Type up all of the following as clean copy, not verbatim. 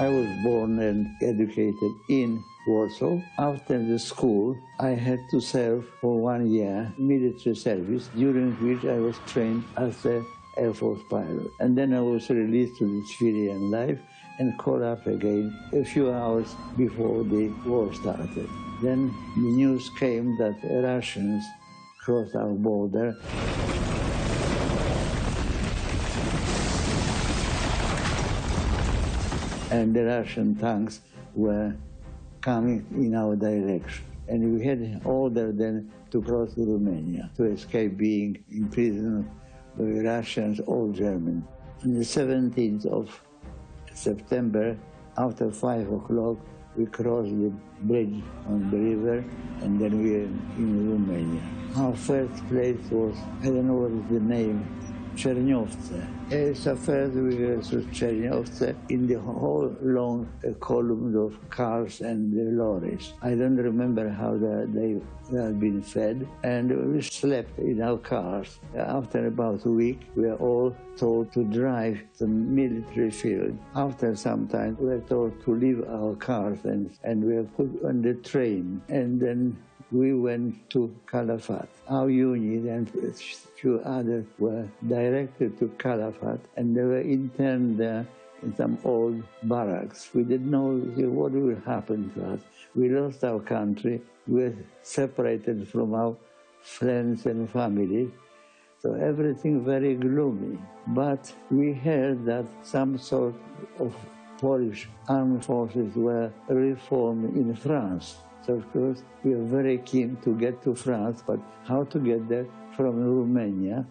I was born and educated in Warsaw. After the school, I had to serve for 1 year military service, during which I was trained as an Air Force pilot. And then I was released to the civilian life and called up again a few hours before the war started. Then the news came that Russians crossed our border. And the Russian tanks were coming in our direction. And we had ordered them to cross to Romania to escape being imprisoned by Russians or Germans. On the 17th of September, after 5 o'clock, we crossed the bridge on the river, and then we were in Romania. Our first place was, I don't know what is the name, Czerniowce. It's a first we were to Czerniowce in the whole long column of cars and the lorries. I don't remember how they had been fed, and we slept in our cars. After about a week, we were all told to drive the military field. After some time, we were told to leave our cars, and we were put on the train. And then we went to Calafat. Our unit and a few others were directed to Calafat, and they were interned there in some old barracks. We didn't know what will happen to us. We lost our country. We were separated from our friends and family. So everything very gloomy. But we heard that some sort of Polish armed forces were reformed in France. So of course we were very keen to get to France, but how to get there from Romania?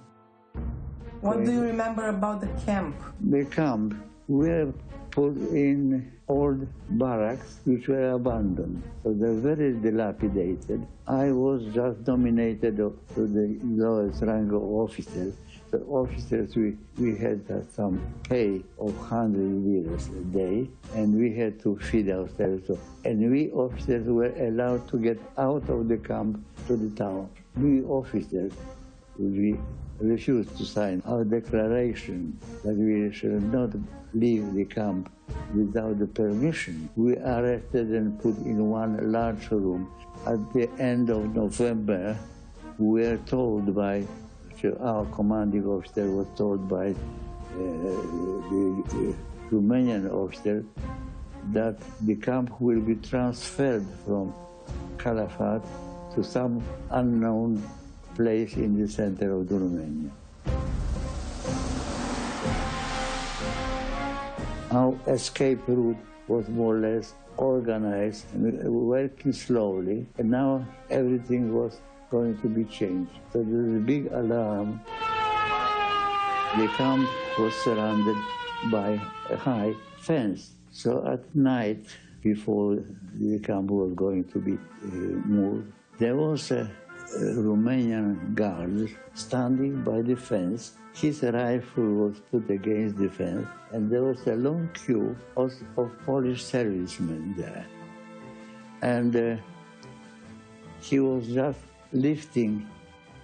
What do you remember about the camp? The camp, we were put in old barracks which were abandoned. So they're very dilapidated. I was just nominated to the lowest rank of officers. The officers, we had some pay of 100 liras a day, and we had to feed ourselves. And we officers were allowed to get out of the camp to the town. We officers, we refused to sign our declaration that we should not leave the camp without the permission. We arrested and put in one large room. At the end of November, we were told by our commanding officer was told by the Romanian officer that the camp will be transferred from Calafat to some unknown place in the center of Romania. Our escape route was more or less organized and working slowly, and now everything was going to be changed. So there was a big alarm. The camp was surrounded by a high fence. So at night, before the camp was going to be moved, there was a Romanian guard standing by the fence. His rifle was put against the fence, and there was a long queue of Polish servicemen there. And he was just lifting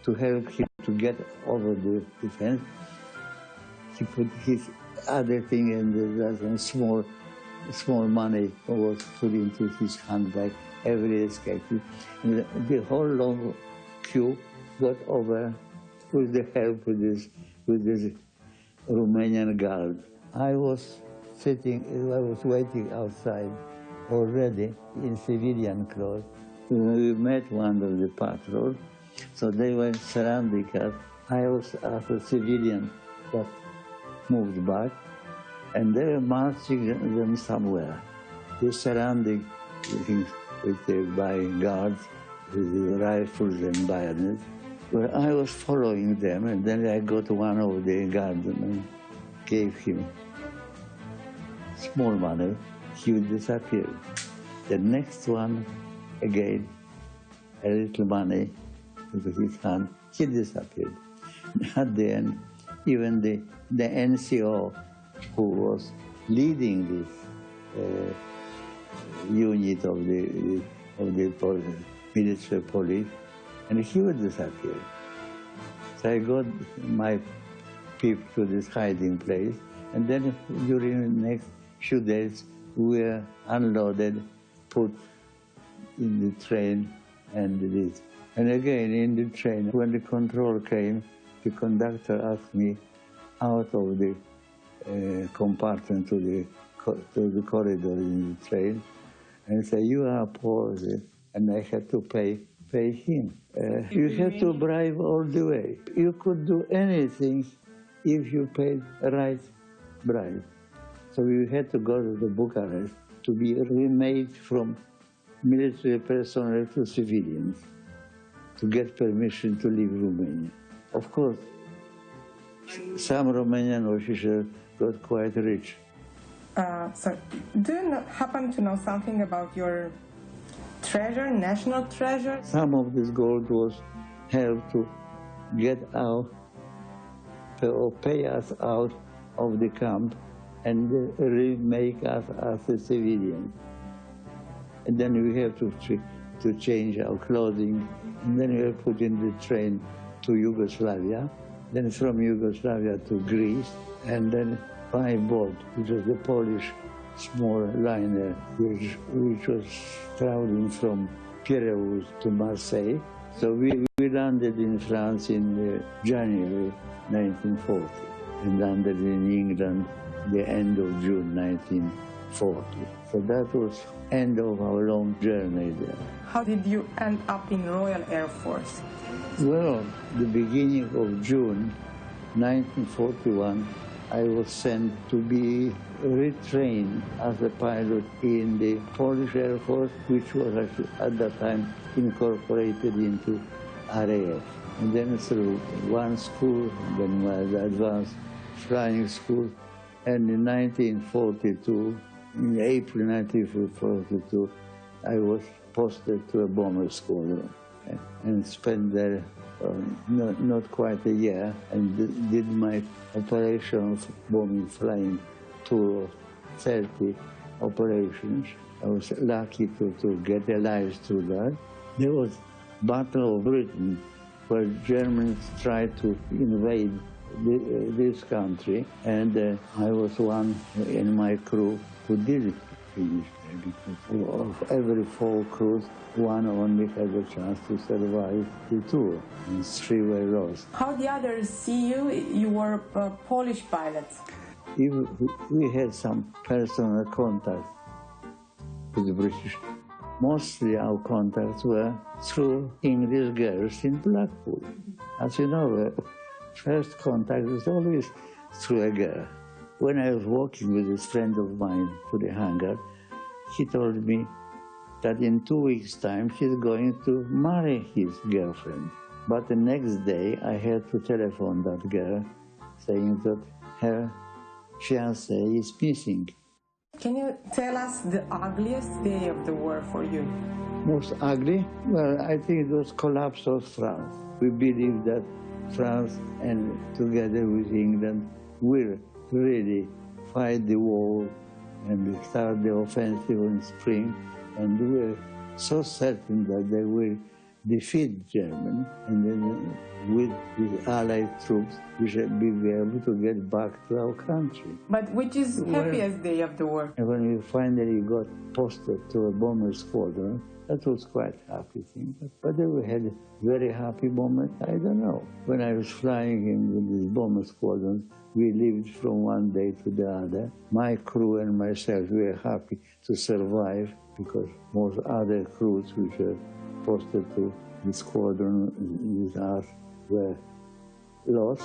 to help him to get over the fence. He put his other thing and small money was put into his handbag. Every escape. And the whole long queue got over with the help with this Romanian guard. I was waiting outside already in civilian clothes. We met one of the patrols, so they were surrounding us. I was, as a civilian, just moved back, and they were marching them somewhere. They surrounding him by guards with rifles and bayonets. Well, I was following them, and then I got one of the guardsmen and gave him small money. He disappeared. The next one, again, a little money into his hand, he disappeared. At the end, even the NCO who was leading this unit of the military police, and he would disappear. So I got my people to this hiding place, and then during the next few days were unloaded, put in the train, and this. And again, in the train, when the control came, the conductor asked me out of the compartment to the corridor in the train, and said, "You are poor," and I had to pay him. You had to bribe all the way. You could do anything if you paid right bribe. So you had to go to the Bucharest to be remade from military personnel to civilians to get permission to leave Romania. Of course, some Romanian officials got quite rich. So, do you happen to know something about your treasure, national treasure? Some of this gold was helped to get out or pay us out of the camp and remake us as a civilian. And then we have to change our clothing, and then we are put in the train to Yugoslavia, then from Yugoslavia to Greece, and then by boat, which was the Polish small liner, which was traveling from Piraeus to Marseille. So we landed in France in January 1940, and landed in England the end of June 1940. So that was end of our long journey there. How did you end up in Royal Air Force? Well, the beginning of June 1941, I was sent to be retrained as a pilot in the Polish Air Force, which was actually at that time incorporated into RAF. And then through one school, then the advanced flying school, and in 1942, in April 1942, I was posted to a bomber squadron and spent there not quite a year, and did my operation of bombing flying tour of 30 operations. I was lucky to get alive through that. There was Battle of Britain, where Germans tried to invade this country, and I was one in my crew who did finish there, because of every 4 crews, one only had a chance to survive the tour, and 3 were lost. How the others see you? You were a Polish pilot. We had some personal contact with the British. Mostly our contacts were through English girls in Blackpool. As you know, first contact is always through a girl. When I was walking with this friend of mine to the hangar, he told me that in 2 weeks' time he's going to marry his girlfriend. But the next day I had to telephone that girl saying that her fiancé is missing. Can you tell us the ugliest day of the war for you? Most ugly? Well, I think it was collapse of France. We believe that France, and together with England, will really fight the war and start the offensive in spring, and we're so certain that they will defeat Germany, and then with the Allied troops, we shall be able to get back to our country. But which is happiest day of the war? And when we finally got posted to a bomber squadron, that was quite a happy thing. But whether we had a very happy moment, I don't know. When I was flying in with this bomber squadron, we lived from one day to the other. My crew and myself were happy to survive, because most other crews which were posted to the squadron with us were lost.